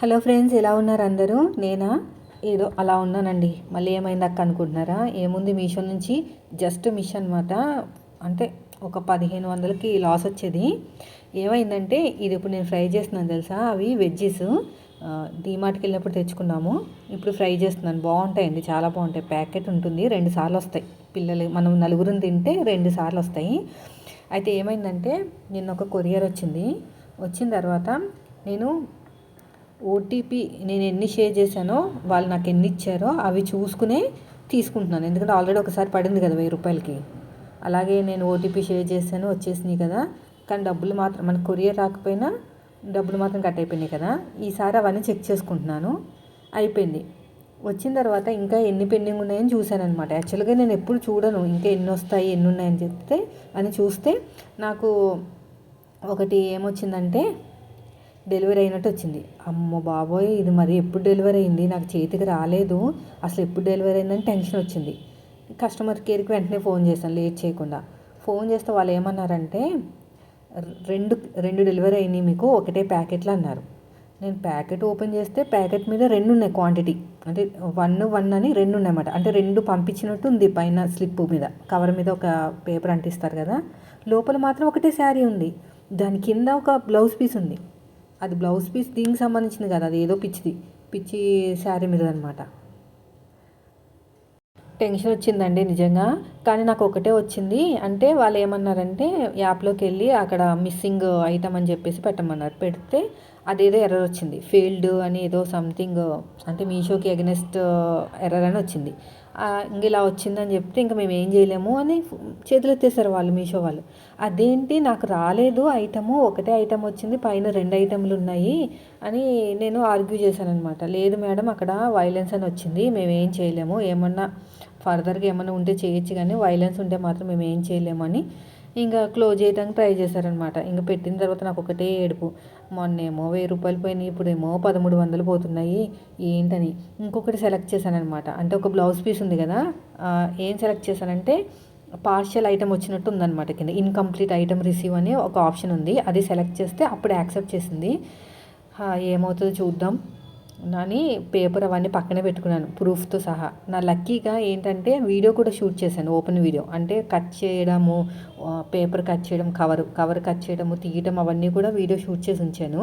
Hello friends, ఎలా ఉన్నారు అందరూ? నేనా ఏదో అలా ఉన్నానండి. మళ్ళీ ఏమైంది అక్క అనుకుంటున్నారా? ఏముంది, మీషో నుంచి జస్ట్ మిషన్ అనమాట. అంటే ఒక 1500కి లాస్ వచ్చేది. ఏమైందంటే ఇది ఇప్పుడు నేను ఫ్రై చేస్తున్నాను తెలుసా. అవి వెజ్జెస్ డీమార్ట్కి వెళ్ళినప్పుడు తెచ్చుకున్నాము. ఇప్పుడు ఫ్రై చేస్తున్నాను. బాగుంటాయండి, చాలా బాగుంటాయి. ప్యాకెట్ ఉంటుంది, 2 సార్లు వస్తాయి. పిల్లలు మనం నలుగురిని తింటే 2 సార్లు వస్తాయి. అయితే ఏమైందంటే నిన్న ఒక కొరియర్ వచ్చింది. వచ్చిన తర్వాత నేను ఓటీపీ నేను ఎన్ని షేర్ చేశానో వాళ్ళు నాకు ఎన్ని ఇచ్చారో అవి చూసుకునే తీసుకుంటున్నాను. ఎందుకంటే ఆల్రెడీ ఒకసారి పడింది కదా 1000 రూపాయలకి. అలాగే నేను ఓటీపీ షేర్ చేశాను, వచ్చేసినాయి కదా. కానీ డబ్బులు మాత్రం మనకు కొరియర్ రాకపోయినా డబ్బులు మాత్రం కట్ అయిపోయినాయి కదా. ఈసారి అవన్నీ చెక్ చేసుకుంటున్నాను. అయిపోయింది. వచ్చిన తర్వాత ఇంకా ఎన్ని పెండింగ్ ఉన్నాయని చూశాను అనమాట. యాక్చువల్గా నేను ఎప్పుడు చూడను ఇంకా ఎన్ని వస్తాయి ఎన్ని ఉన్నాయని చెప్తే అని చూస్తే నాకు ఒకటి ఏమొచ్చిందంటే డెలివరీ అయినట్టు వచ్చింది. అమ్మో బాబోయ్, ఇది మరి ఎప్పుడు డెలివరీ అయింది, నాకు చేతికి రాలేదు, అసలు ఎప్పుడు డెలివరీ అయిందని టెన్షన్ వచ్చింది. కస్టమర్ కేర్కి వెంటనే ఫోన్ చేశాను లేట్ చేయకుండా. ఫోన్ చేస్తే వాళ్ళు ఏమన్నారంటే రెండు రెండు డెలివరీ అయినాయి మీకు, ఒకటే ప్యాకెట్లు అన్నారు. నేను ప్యాకెట్ ఓపెన్ చేస్తే ప్యాకెట్ మీద 2 ఉన్నాయి క్వాంటిటీ. అంటే 1 అని 2 ఉన్నాయన్నమాట. అంటే 2 పంపించినట్టు ఉంది. పైన స్లిప్ మీద కవర్ మీద ఒక పేపర్ అంటిస్తారు కదా, లోపల మాత్రం ఒకటే శారీ ఉంది. దాని కింద ఒక బ్లౌజ్ పీస్ ఉంది. అది బ్లౌజ్ పీస్ దీనికి సంబంధించింది కదా, అది ఏదో పిచ్చి శారీ మీద అనమాట. టెన్షన్ వచ్చిందండి నిజంగా. కానీ నాకు ఒకటే వచ్చింది. అంటే వాళ్ళు ఏమన్నారంటే యాప్లోకి వెళ్ళి అక్కడ మిస్సింగ్ ఐటమ్ అని చెప్పేసి పెట్టమన్నారు. పెడితే అదేదో ఎర్రర్ వచ్చింది, ఫెయిల్డ్ అని ఏదో సంథింగ్, అంటే మీషోకి అగెనెస్ట్ ఎర్రర్ అని వచ్చింది. ఇంక ఇలా వచ్చిందని చెప్తే ఇంకా మేము ఏం చేయలేము అని చేతులు ఎత్తేసారు వాళ్ళు, మీషో వాళ్ళు. అదేంటి నాకు రాలేదు ఐటము, ఒకటే ఐటమ్ వచ్చింది, పైన 2 ఐటెంలు ఉన్నాయి అని నేను ఆర్గ్యూ చేశాను అనమాట. లేదు మేడం, అక్కడ వైలెన్స్ అని వచ్చింది, మేము ఏం చేయలేము, ఏమన్నా ఫర్దర్గా ఏమైనా ఉంటే చేయొచ్చు కానీ వైలెన్స్ ఉంటే మాత్రం మేము ఏం చేయలేము అని ఇంకా క్లోజ్ చేయడానికి ట్రై చేశారనమాట. ఇంకా పెట్టిన తర్వాత నాకు ఒకటే ఏడుపు. మొన్నేమో 1000 రూపాయలు పోయినాయి, ఇప్పుడేమో 1300 పోతున్నాయి ఏంటని. ఇంకొకటి సెలెక్ట్ చేశానమాట. అంటే ఒక బ్లౌజ్ పీస్ ఉంది కదా, ఏం సెలెక్ట్ చేశానంటే పార్షియల్ ఐటమ్ వచ్చినట్టు ఉందన్నమాట. కింద ఇన్కంప్లీట్ ఐటమ్ రిసీవ్ అని ఒక ఆప్షన్ ఉంది. అది సెలెక్ట్ చేస్తే అప్పుడు యాక్సెప్ట్ చేసింది. ఏమవుతుందో చూద్దాం అని పేపర్ అవన్నీ పక్కనే పెట్టుకున్నాను ప్రూఫ్తో సహా. నా లక్కీగా ఏంటంటే వీడియో కూడా షూట్ చేశాను, ఓపెన్ వీడియో. అంటే కట్ చేయడము, పేపర్ కట్ చేయడం, కవర్ కట్ చేయడము, తీయడం అవన్నీ కూడా వీడియో షూట్ చేసి ఉంచాను.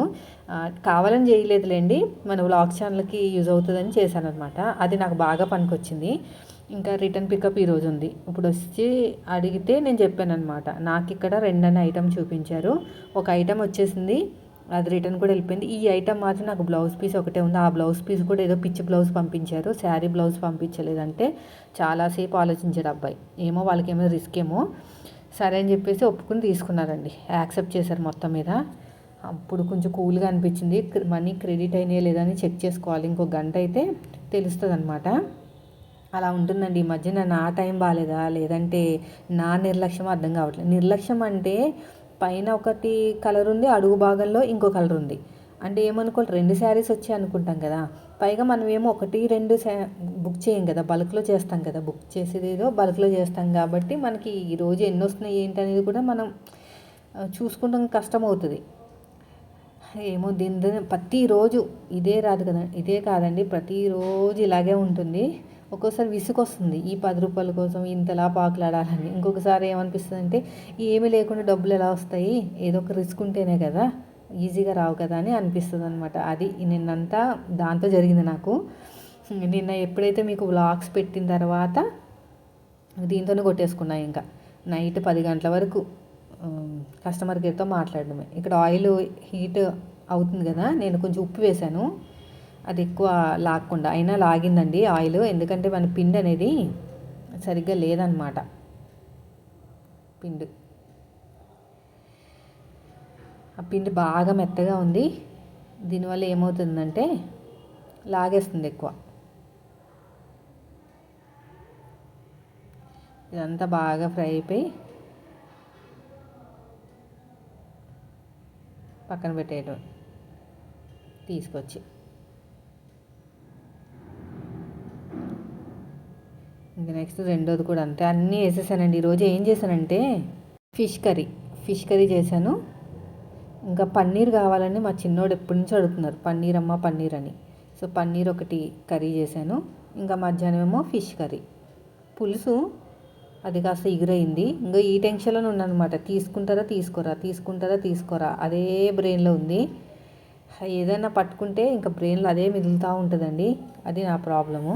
కావాలని చేయలేదులేండి, మన వ్లాగ్ ఛానల్కి యూజ్ అవుతుందని చేశాను అనమాట. అది నాకు బాగా పనికొచ్చింది. ఇంకా రిటర్న్ పికప్ ఈరోజు ఉంది. ఇప్పుడు వచ్చి అడిగితే నేను చెప్పాను అనమాట, నాకు ఇక్కడ 2 ఐటమ్ చూపించారు, ఒక ఐటమ్ వచ్చేసింది, అది రిటర్న్ కూడా వెళ్ళిపోయింది. ఈ ఐటమ్ మాత్రం నాకు బ్లౌజ్ పీస్ ఒకటే ఉంది. ఆ బ్లౌజ్ పీస్ కూడా ఏదో పిచ్చి బ్లౌజ్ పంపించారు, శారీ బ్లౌజ్ పంపించలేదంటే చాలాసేపు ఆలోచించాడు అబ్బాయి. ఏమో వాళ్ళకి ఏమో రిస్క్ ఏమో. సరే అని చెప్పేసి ఒప్పుకుని తీసుకున్నారండి, యాక్సెప్ట్ చేశారు మొత్తం మీద. అప్పుడు కొంచెం కూల్గా అనిపించింది. మనీ క్రెడిట్ అయినాయో లేదని చెక్ చేసుకోవాలి, ఇంకో గంట అయితే తెలుస్తుంది అనమాట. అలా ఉంటుందండి. ఈ మధ్యన నా టైం బాగాలేదా లేదంటే నా నిర్లక్ష్యం అర్థం కావట్లేదు. నిర్లక్ష్యం అంటే పైన ఒకటి కలర్ ఉంది, అడుగు భాగంలో ఇంకో కలర్ ఉంది. అంటే ఏమనుకోవాలి, 2 శారీస్ వచ్చాయి అనుకుంటాం కదా. పైగా మనం ఏమో 1-2 బుక్ చేయం కదా, బల్క్లో చేస్తాం కదా. బుక్ చేసేది ఏదో బల్క్లో చేస్తాం కాబట్టి మనకి ఈరోజు ఎన్ని వస్తున్నాయి ఏంటనేది కూడా మనం చూసుకుంటాం, కష్టం అవుతుంది. ఏమో దీని ప్రతిరోజు ఇదే రాదు కదా, ఇదే కాదండి, ప్రతిరోజు ఇలాగే ఉంటుంది. ఒక్కోసారి విసుకొస్తుంది ఈ 10 రూపాయల కోసం ఇంతలా పాకులాడాలని. ఇంకొకసారి ఏమనిపిస్తుంది అంటే ఏమీ లేకుండా డబ్బులు ఎలా వస్తాయి, ఏదో ఒక రిస్క్ ఉంటేనే కదా, ఈజీగా రావు కదా అని అనిపిస్తుంది అనమాట. అది నిన్నంతా దాంతో జరిగింది నాకు. నిన్న ఎప్పుడైతే మీకు వ్లాగ్స్ పెట్టిన తర్వాత దీంతోనే కొట్టేసుకున్నా. ఇంకా నైట్ 10 గంటల వరకు కస్టమర్ కేర్తో మాట్లాడడమే. ఇక్కడ ఆయిల్ హీట్ అవుతుంది కదా, నేను కొంచెం ఉప్పు వేశాను, అది ఎక్కువ లాగకుండా. అయినా లాగిందండి ఆయిల్, ఎందుకంటే మన పిండి అనేది సరిగ్గా లేదనమాట. ఆ పిండి బాగా మెత్తగా ఉంది. దీనివల్ల ఏమవుతుందంటే లాగేస్తుంది ఎక్కువ. ఇదంతా బాగా ఫ్రై అయిపోయి పక్కన పెట్టేయడం తీసుకొచ్చి. ఇంకా నెక్స్ట్ రెండోది కూడా అంతే, అన్నీ వేసేసానండి. ఈరోజు ఏం చేశానంటే ఫిష్ కర్రీ చేశాను. ఇంకా పన్నీర్ కావాలని మా చిన్నోడు ఎప్పటి నుంచో అడుగుతున్నారు, పన్నీర్ అమ్మ పన్నీర్ అని. సో పన్నీర్ ఒకటి కర్రీ చేశాను. ఇంకా మధ్యాహ్నం ఏమో ఫిష్ కర్రీ. పులుసు అది కాస్త ఎగురైంది. ఇంకా ఈ టెన్షన్లోనే ఉన్నానమాట, తీసుకుంటారా తీసుకోరా, తీసుకుంటారా తీసుకోరా, అదే బ్రెయిన్లో ఉంది. ఏదైనా పట్టుకుంటే ఇంకా బ్రెయిన్లో అదే మిగులుతూ ఉంటుందండి. అది నా ప్రాబ్లము.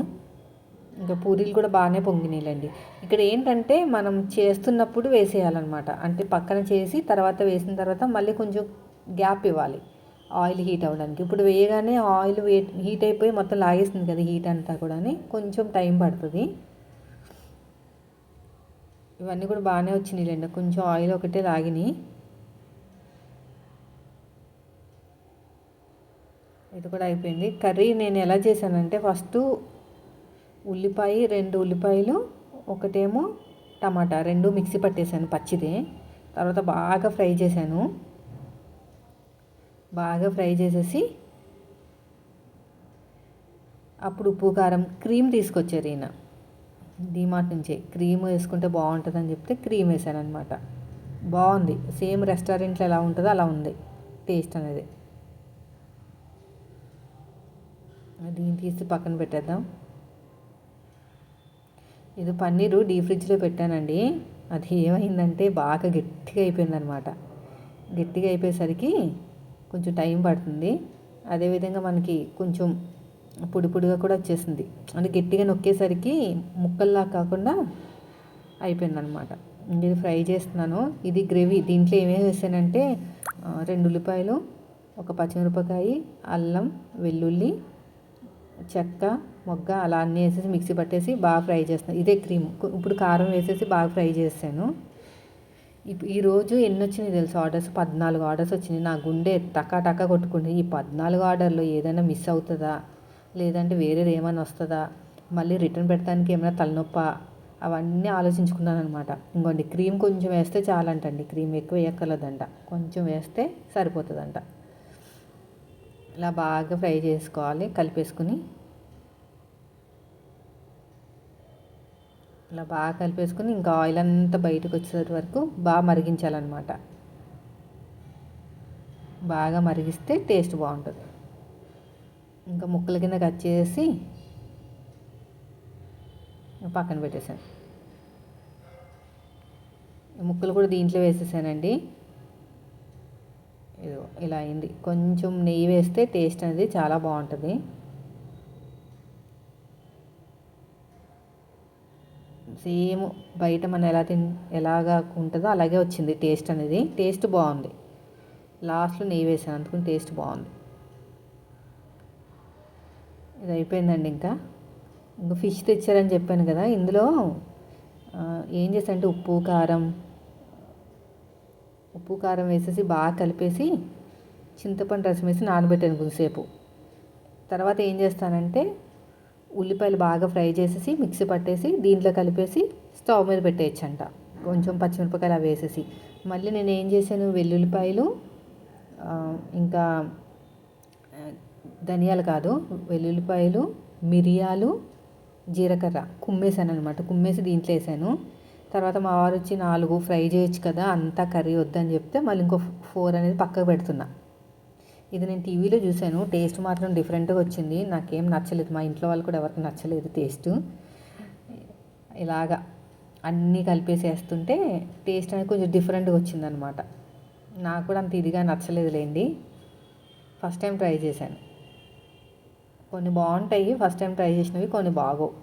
ఇంకా పూరీలు కూడా బాగానే పొంగినాయిలండి. ఇక్కడ ఏంటంటే మనం చేస్తున్నప్పుడు వేసేయాలన్నమాట. అంటే పక్కన చేసి తర్వాత వేసిన తర్వాత మళ్ళీ కొంచెం గ్యాప్ ఇవ్వాలి ఆయిల్ హీట్ అవ్వడానికి. ఇప్పుడు వేయగానే ఆయిల్ హీట్ అయిపోయి మొత్తం లాగేస్తుంది కదా హీట్ అంతా కూడా, కొంచెం టైం పడుతుంది. ఇవన్నీ కూడా బాగానే వచ్చినాయిలేండి, కొంచెం ఆయిల్ ఒకటే లాగినాయి. ఇది కూడా అయిపోయింది. కర్రీ నేను ఎలా చేశానంటే ఫస్ట్ ఉల్లిపాయ, 2 ఉల్లిపాయలు, ఒకటేమో టమాటా, 2 మిక్సీ పట్టేశాను పచ్చిదే. తర్వాత బాగా ఫ్రై చేశాను. బాగా ఫ్రై చేసేసి అప్పుడు ఉప్పు కారం, క్రీమ్ తీసుకొచ్చారు ఈయన డీమార్ట్ నుంచే. క్రీమ్ వేసుకుంటే బాగుంటుందని చెప్తే క్రీమ్ వేసాను అనమాట. బాగుంది, సేమ్ రెస్టారెంట్లో ఎలా ఉంటుందో అలా ఉంది టేస్ట్ అనేది. దీన్ని తీసి పక్కన పెట్టేద్దాం. ఇది పన్నీరు డీప్ ఫ్రిడ్జ్లో పెట్టానండి. అది ఏమైందంటే బాగా గట్టిగా అయిపోయిందనమాట. గట్టిగా అయిపోయేసరికి కొంచెం టైం పడుతుంది. అదేవిధంగా మనకి కొంచెం పొడి పొడిగా కూడా వచ్చేసింది. అంటే గట్టిగా నొక్కేసరికి ముక్కల్లా కాకుండా అయిపోయిందనమాట. ఇది ఫ్రై చేస్తున్నాను. ఇది గ్రేవీ. దీంట్లో ఏమేమి వేసానంటే 2 ఉల్లిపాయలు, ఒక పచ్చిమిరపకాయ, అల్లం, వెల్లుల్లి, చెక్క, మొగ్గ అలా అన్నీ వేసేసి మిక్సీ పట్టేసి బాగా ఫ్రై చేస్తాను. ఇదే క్రీమ్. ఇప్పుడు కారం వేసేసి బాగా ఫ్రై చేస్తాను. ఈరోజు ఎన్ని వచ్చినాయి తెలుసు ఆర్డర్స్? 14 ఆర్డర్స్ వచ్చినాయి. నా గుండె టకా టకా కొట్టుకుంది. ఈ 14 ఆర్డర్లో ఏదైనా మిస్ అవుతుందా, లేదంటే వేరేది ఏమైనా వస్తుందా, మళ్ళీ రిటర్న్ పెట్టడానికి ఏమైనా తలనొప్ప, అవన్నీ ఆలోచించుకున్నాను అనమాట. ఇంకోండి క్రీమ్ కొంచెం వేస్తే చాలంటండి, క్రీమ్ ఎక్కువ వేయక్కర్లేదంట, కొంచెం వేస్తే సరిపోతుందంట. ఇలా బాగా ఫ్రై చేసుకోవాలి కలిపేసుకుని. ఇలా బాగా కలిపేసుకుని ఇంకా ఆయిల్ అంతా బయటకు వచ్చేసరి వరకు బాగా మరిగించాలన్నమాట. బాగా మరిగిస్తే టేస్ట్ బాగుంటుంది. ఇంకా ముక్కల కింద కట్ చేసి పక్కన పెట్టేశాను. ముక్కలు కూడా దీంట్లో వేసేసానండి. ఇలా అయింది. కొంచెం నెయ్యి వేస్తే టేస్ట్ అనేది చాలా బాగుంటుంది. సేమ్ బయట మనం ఎలాగా ఉంటుందో అలాగే వచ్చింది టేస్ట్ అనేది. టేస్ట్ బాగుంది. లాస్ట్లో నెయ్యి వేసాను, అందుకని టేస్ట్ బాగుంది. ఇది అయిపోయిందండి. ఇంకా ఫిష్ తెచ్చారని చెప్పాను కదా, ఇందులో ఏం చేశానంటే ఉప్పు కారం వేసేసి బాగా కలిపేసి చింతపండు రసం వేసి నానబెట్టాను కొంచెంసేపు. తర్వాత ఏం చేస్తానంటే ఉల్లిపాయలు బాగా ఫ్రై చేసేసి మిక్సీ పట్టేసి దీంట్లో కలిపేసి స్టవ్ మీద పెట్టేయచ్చంట. కొంచెం పచ్చిమిరపకాయలు అవి వేసేసి మళ్ళీ నేను ఏం చేశాను, వెల్లుల్లిపాయలు ఇంకా ధనియాలు కాదు, వెల్లుల్లిపాయలు, మిరియాలు, జీలకర్ర కుమ్మేసాను అనమాట. కుమ్మేసి దీంట్లో వేసాను. తర్వాత మా వారు వచ్చి 4 ఫ్రై చేయొచ్చు కదా, అంతా కర్రీ వద్దని చెప్తే మళ్ళీ ఇంకో 4 అనేది పక్కకు పెడుతున్నా. ఇది నేను టీవీలో చూశాను. టేస్ట్ మాత్రం డిఫరెంట్గా వచ్చింది. నాకేం నచ్చలేదు, మా ఇంట్లో వాళ్ళు కూడా ఎవరికి నచ్చలేదు టేస్ట్. ఇలాగా అన్నీ కలిపేసి వేస్తుంటే టేస్ట్ అనేది కొంచెం డిఫరెంట్గా వచ్చిందనమాట. నాకు కూడా అంత ఇదిగా నచ్చలేదులేండి. ఫస్ట్ టైం ట్రై చేశాను. కొన్ని బాగుంటాయి ఫస్ట్ టైం ట్రై చేసినవి, కొన్ని బాగోవు.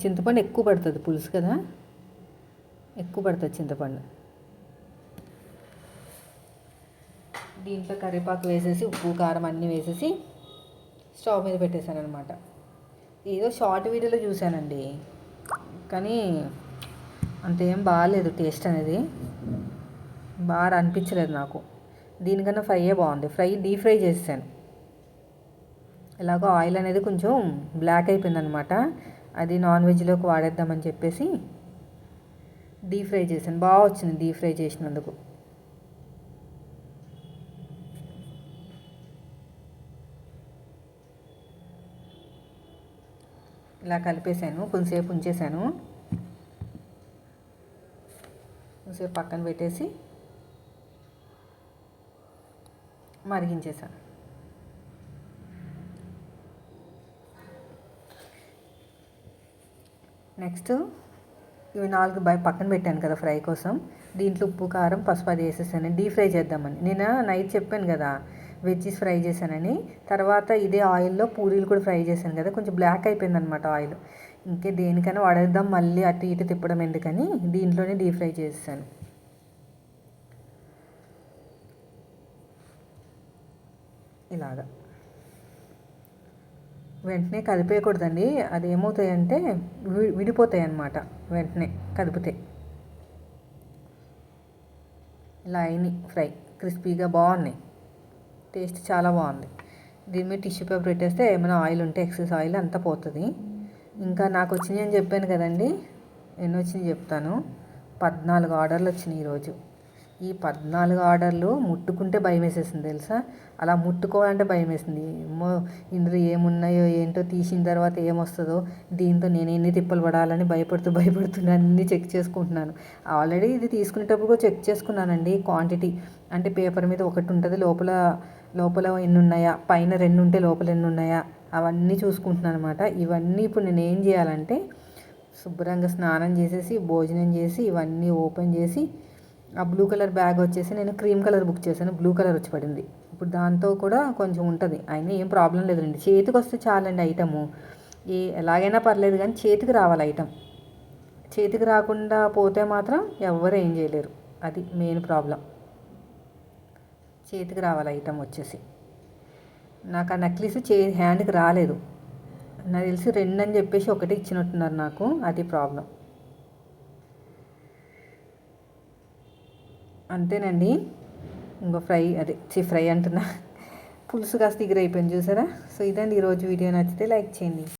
చింతపండు ఎక్కువ పడుతుంది పులుసు కదా, ఎక్కువ పడుతుంది చింతపండు. దీంట్లో కరివేపాకు వేసేసి ఉప్పు కారం అన్నీ వేసేసి స్టవ్ మీద పెట్టేశాను అనమాట. ఏదో షార్ట్ వీడియోలో చూశానండి, కానీ అంతేం బాగాలేదు టేస్ట్ అనేది, బాగా అనిపించలేదు నాకు. దీనికన్నా ఫ్రైయే బాగుంది. డీప్ ఫ్రై చేసాను. ఎలాగో ఆయిల్ అనేది కొంచెం బ్లాక్ అయిపోయిందనమాట, అది నాన్ వెజ్లోకి వాడేద్దామని చెప్పేసి డీప్ ఫ్రై చేశాను. బాగా వచ్చింది డీప్ ఫ్రై చేసినందుకు. ఇలా కలిపేసాను, కొంచెంసేపు ఉంచేసాను. కొద్దిసేపు పక్కన పెట్టేసి మరిగించేసాను. నెక్స్ట్ ఇవి 4 పక్కన పెట్టాను కదా ఫ్రై కోసం. దీంట్లో ఉప్పు, కారం, పసుపు అది వేసేసాను డీప్ ఫ్రై చేద్దామని. నేను నైట్ చెప్పాను కదా వెజ్జీస్ ఫ్రై చేశానని. తర్వాత ఇదే ఆయిల్లో పూరీలు కూడా ఫ్రై చేశాను కదా, కొంచెం బ్లాక్ అయిపోయింది అనమాట ఆయిల్. ఇంకే దేనికైనా వాడేద్దాం, మళ్ళీ అటు ఇటు తిప్పడం ఎందుకని దీంట్లోనే డీప్ ఫ్రై చేసేసాను. ఇలాగా వెంటనే కదిపేయకూడదండి, అది ఏమవుతాయంటే విడిపోతాయి అన్నమాట వెంటనే కదిపితే. ఇలా అయినాయి ఫ్రై, క్రిస్పీగా బాగున్నాయి, టేస్ట్ చాలా బాగుంది. దీని మీద టిష్యూ పేపర్ పెట్టేస్తే ఏమైనా ఆయిల్ ఉంటే ఎక్సెస్ ఆయిల్ అంతా పోతుంది. ఇంకా నాకు వచ్చినాయి అని చెప్పాను కదండి, ఎన్ని వచ్చినాయి చెప్తాను. 14 ఆర్డర్లు వచ్చినాయి ఈరోజు. ఈ 14 ఆర్డర్లు ముట్టుకుంటే భయం వేసేసింది తెలుసా. అలా ముట్టుకోవాలంటే భయం వేసింది. ఏమో ఇందులో ఏమున్నాయో ఏంటో, తీసిన తర్వాత ఏమొస్తుందో, దీంతో నేను ఎన్ని తిప్పలు పడాలని భయపడుతున్నా అన్నీ చెక్ చేసుకుంటున్నాను. ఆల్రెడీ ఇది తీసుకునేటప్పుడు కూడా చెక్ చేసుకున్నానండి క్వాంటిటీ. అంటే పేపర్ మీద ఒకటి ఉంటుంది, లోపల ఎన్ని ఉన్నాయా, పైన 2 ఉంటే లోపల ఎన్ని ఉన్నాయా, అవన్నీ చూసుకుంటున్నాను అనమాట. ఇవన్నీ ఇప్పుడు నేను ఏం చేయాలంటే శుభ్రంగా స్నానం చేసేసి భోజనం చేసి ఇవన్నీ ఓపెన్ చేసి, ఆ బ్లూ కలర్ బ్యాగ్ వచ్చేసి నేను క్రీమ్ కలర్ బుక్ చేశాను, బ్లూ కలర్ వచ్చి పడింది. ఇప్పుడు దాంతో కూడా కొంచెం ఉంటుంది, అయినా ఏం ప్రాబ్లం లేదండి. చేతికి వస్తే చాలండి ఐటము, ఎలాగైనా పర్లేదు, కానీ చేతికి రావాలి ఐటమ్. చేతికి రాకుండా పోతే మాత్రం ఎవ్వరు ఏం చేయలేరు, అది మెయిన్ ప్రాబ్లం. చేతికి రావాలి ఐటమ్ వచ్చేసి. నాకు ఆ నెక్లెస్ హ్యాండ్కి రాలేదు, నాకు తెలిసి 2 అని చెప్పేసి ఒకటి ఇచ్చినట్టున్నారు నాకు, అది ప్రాబ్లం. అంతేనండి. ఇంకో ఫ్రై అంటున్నా, పులుసు కాస్త ఎగిరైపోయింది చూసారా. సో ఇదండి ఈరోజు వీడియో. నచ్చితే లైక్ చేయండి.